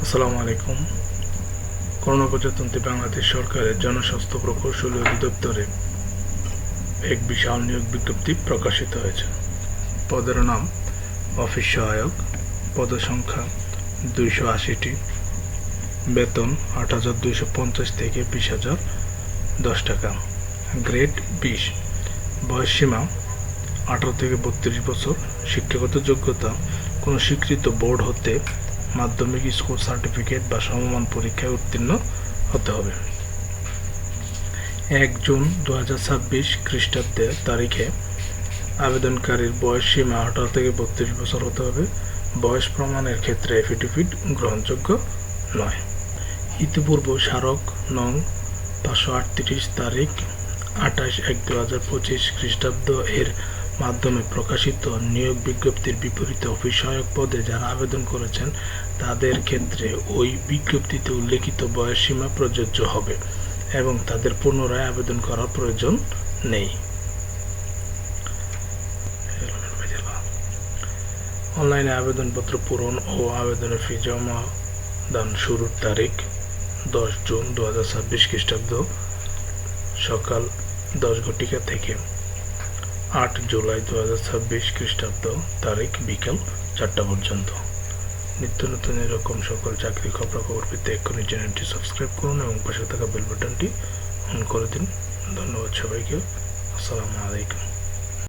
আসসালামু আলাইকুম। করোনা প্রজাতন্ত্রী বাংলাদেশ সরকারের জনস্বাস্থ্য প্রকৌশলী অধিদপ্তরে এক বিশাল নিয়োগ বিজ্ঞপ্তি প্রকাশিত হয়েছে। পদের নাম অফিস সহায়ক, পদসংখ্যা 280টি, বেতন 8,250 থেকে 20,010 টাকা, গ্রেড 20, বয়সসীমা 18 থেকে 32 বছর, শিক্ষাগত যোগ্যতা কোনো স্বীকৃত বোর্ড হতে মাধ্যমিক স্কুল সার্টিফিকেট বা সমমান পরীক্ষায় উত্তীর্ণ হতে হবে। 1 জুন 2026 খ্রিস্টাব্দে তারিখে আবেদনকারীর বয়স সীমা 18 থেকে 32 বছর হতে হবে। বয়স প্রমাণের ক্ষেত্রে এফিডেভিট গ্রহণযোগ্য নয়। ইতিপূর্বে স্মারক নং 538 তারিখ 28/1/2025 খ্রিস্টাব্দ এর মাধ্যমে প্রকাশিত নিয়োগ বিজ্ঞপ্তির বিপরীতে অফিস সহায়ক পদে যারা আবেদন করেছেন তাদের ক্ষেত্রে ওই বিজ্ঞপ্তিতে উল্লেখিত বয়সসীমা প্রযোজ্য হবে এবং তাদের পুনরায় আবেদন করার প্রয়োজন নেই। অনলাইনে আবেদনপত্র পূরণ ও আবেদনের ফি জমা দান শুরুর তারিখ 10 জুন 2026 খ্রিস্টাব্দ সকাল 10 ঘটিকা থেকে 8 জুলাই 2026 খ্রিস্টাব্দ তারিখ বিকাল 4টা পর্যন্ত। নিত্য নতুন এরকম সকল চাকরি খবরাখবর পেতে এক্ষুনি চ্যানেলটি সাবস্ক্রাইব করুন এবং পাশে থাকা বেল বাটনটি অন করে দিন। ধন্যবাদ সবাইকে। আসসালামু আলাইকুম।